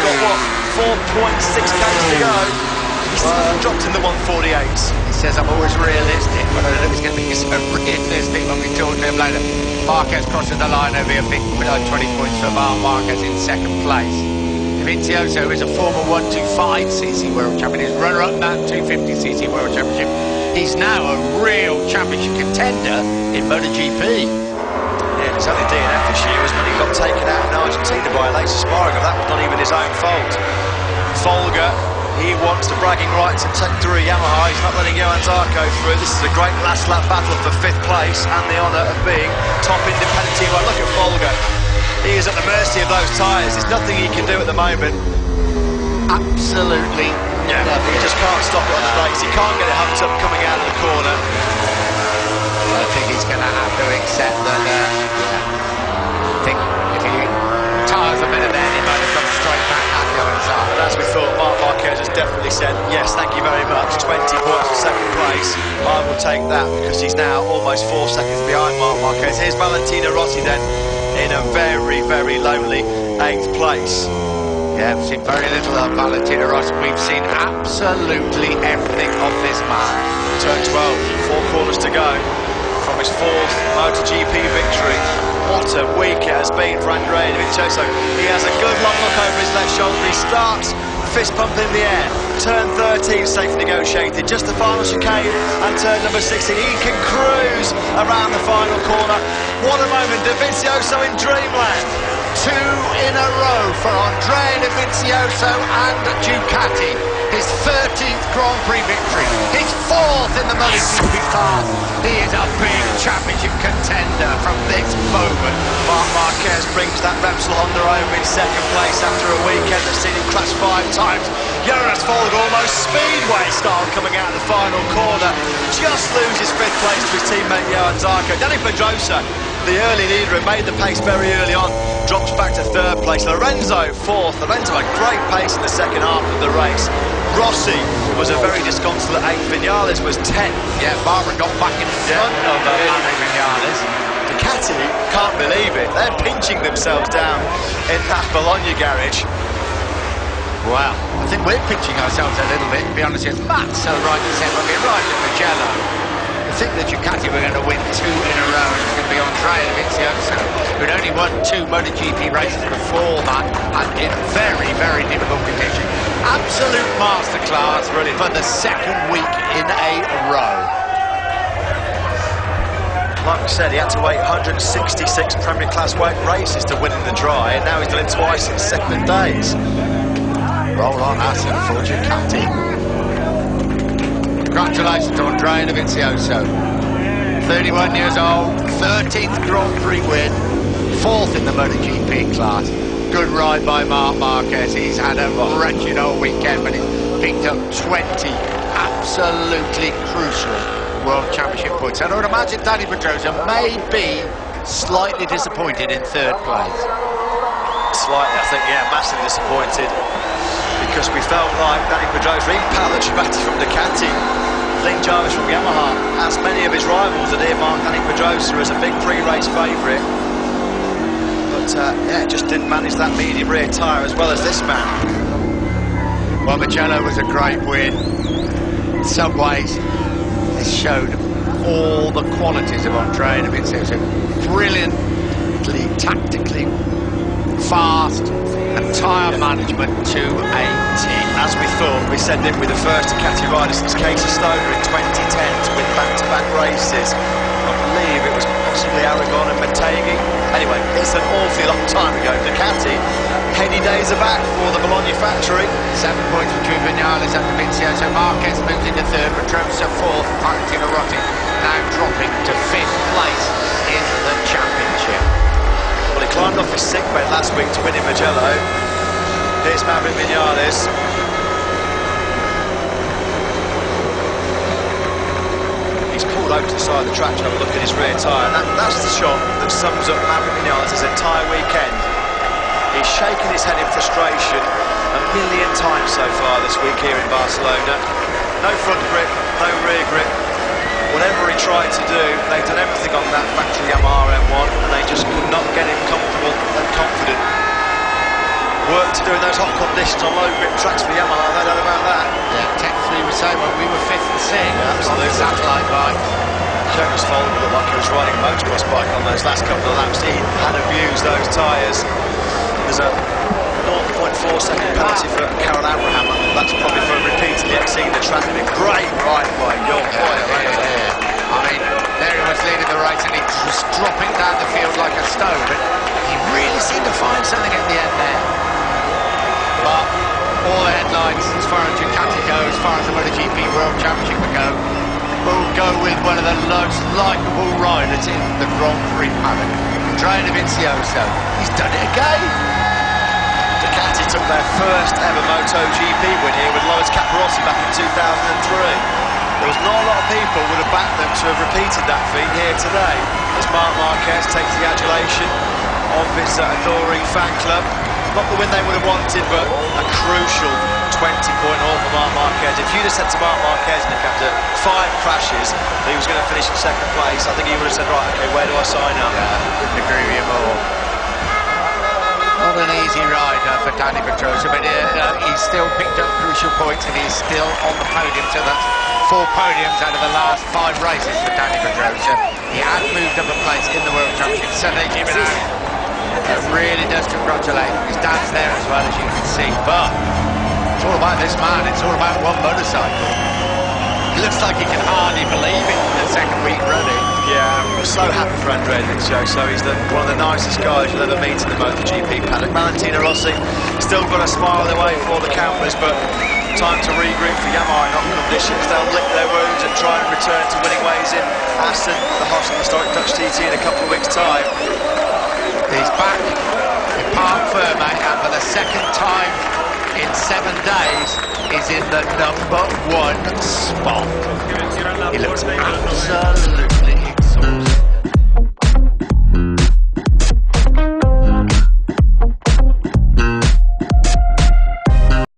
got, what, 4.6 Ks to go. He's dropped in the 148s. He says I'm always realistic, but I don't know if he's going to be so realistic when we talk to him later. Marquez crosses the line over here, big 20 points for Marquez in second place. Dovizioso is a former 125cc World Champion. He's runner-up in that 250cc World Championship. He's now a real championship contender in MotoGP. Yeah, it's only DNF this year, wasn't it? He got taken out in Argentina by Laser Spargo. That was not even his own fault. Folger, he wants the bragging rights and take through Yamaha. He's not letting Johan Zarco through. This is a great last lap battle for 5th place and the honour of being top independent team. Well, look at Folger. He is at the mercy of those tyres. There's nothing he can do at the moment. Absolutely. Yeah, he just can't stop it on the brakes. He can't get it humped up coming out of the corner. I think he's going to have to accept that. I think if he tires a minute then, he might have come straight back at Johan Zarco. But as we thought, Marquez has definitely said, yes, thank you very much. 20 points for second place. I will take that because he's now almost 4 seconds behind Marquez. Here's Valentino Rossi then in a very, very lonely 8th place. Yeah, we've seen very little of Valentino Rossi. We've seen absolutely everything of this man. Turn 12, 4 corners to go from his 4th MotoGP victory. What a week it has been for Andrea Dovizioso. He has a good long look over his left shoulder. He starts, fist pump in the air. Turn 13, safe negotiated. Just the final chicane and turn number 16. He can cruise around the final corner. What a moment, Dovizioso in dreamland. 2 in a row for Andrea Dovizioso and Ducati. His 13th Grand Prix victory. His 4th in the MotoGP class. He is a big championship contender from this moment. Marquez brings that Repsol Honda home in second place after a weekend that's seen him crash 5 times. Jonas Folger almost speedway style coming out of the final corner. Just loses 5th place to his teammate Johan Zarco. Pedrosa, the early leader, who made the pace very early on, drops back to 3rd place. Lorenzo 4th. Lorenzo had great pace in the second half of the race. Rossi was a very disconsolate 8th. Vinales was 10th. Yeah, Barbara got back in front of Vinales. Ducati can't believe it. They're pinching themselves down in that Bologna garage. Well, I think we're pinching ourselves a little bit, to be honest with you. Matt's so right to say, when we arrived at Mugello, I think that Ducati were going to win 2 in a row, and it's going to be Andrea Dovizioso, who'd only won 2 MotoGP races before that, and in very, very difficult conditions. Absolute masterclass, really, for the 2nd week in a row. Like I said, he had to wait 166 Premier Class races to win in the dry, and now he's done it twice in 7 days. Roll on, Hassan, for Ducati. Congratulations to Andrea Dovizioso. 31 years old, 13th Grand Prix win, 4th in the MotoGP class. Good ride by Marquez. He's had a wretched old weekend, but he's picked up 20 absolutely crucial World Championship points. And I would imagine Dani Pedrosa may be slightly disappointed in 3rd place. Slightly, I think, yeah, massively disappointed. Because we felt like Dani Pedrosa, even Paolo Ciabatti from Ducati, Lynn Jarvis from Yamaha, as many of his rivals had earmarked Dani Pedrosa as a big pre-race favourite. But yeah, just didn't manage that medium rear tyre as well as this man. Well, Mugello was a great win. In some ways, it showed all the qualities of Andrea Dovizioso. Brilliantly, tactically, fast, and tyre management to a T. As we thought, we said that with the first Ducati rider since Casey Stoner in 2010 to win back-to-back races. I believe it was possibly Aragon and Mattei. Anyway, it's an awfully long time ago. Ducati, heady days are back for the Bologna factory. 7 points between Vinales and Dovizioso. Marquez moves into 3rd, Pedrosa 4th, Valentino Rossi now dropping to 5th place in the championship. Well, he climbed off his sick bed last week to win in Mugello. Here's Maverick Vinales. He's pulled over to the side of the track to have a look at his rear tyre. That's the shot that sums up Maverick Vinales' entire weekend. He's shaking his head in frustration 1,000,000 times so far this week here in Barcelona. No front grip, no rear grip. Whatever he tried to do, they've done everything on that factory Yamaha M1, and they just could not get him comfortable and confident. work to do in those hot conditions on low grip tracks for Yamaha, no doubt about that. Yeah, technically we say when we were 5th and 6th on the absolutely. satellite bike. Jonas Folger looked like he was riding a motocross bike on those last couple of laps. He had abused those tyres. There's a 0.4 second penalty for Karel Abraham. That's probably for repeatedly exceeding the track limit. Great ride by your boy. I mean, there he was leading the race and he was dropping down the field like a stone, but he really seemed to find something at the end there. But all the headlines, as far as Ducati go, as far as the MotoGP World Championship go, will go with one of the most likeable riders in the Grand Prix paddock, Andrea Dovizioso. He's done it again. Ducati took their first ever MotoGP win here with Marquez-Pedrosa back in 2003. There was not a lot of people would have backed them to have repeated that feat here today, as Marc Marquez takes the adulation of his adoring fan club. Not the win they would have wanted, but a crucial 20-point haul for Marc Marquez. If you'd have said to Marc Marquez, Nick, after 5 crashes, that he was going to finish in 2nd place, I think he would have said, right, okay, where do I sign up? Yeah, couldn't agree with you more. Not an easy ride for Danny Pedrosa, but he's still picked up crucial points and he's still on the podium. So that's 4 podiums out of the last 5 races for Danny Pedrosa. He has moved up a place in the World Championship. Sunday really does congratulate him. His dad's there as well, as you can see. But it's all about this man. It's all about one motorcycle. It looks like he can hardly believe it in the 2nd week running. Yeah, I'm so happy for Andrea Dovizioso. He's one of the nicest guys you'll ever meet in the MotoGP paddock. Valentino Rossi still got a smile on their way for the campers, but time to regroup for Yamaha in hot conditions. They'll lick their wounds and try and return to winning ways in Assen, the historic Dutch TT, in a couple of weeks' time. He's back in Parc Ferme, and for the 2nd time in 7 days, is in the #1 spot. He looks absolutely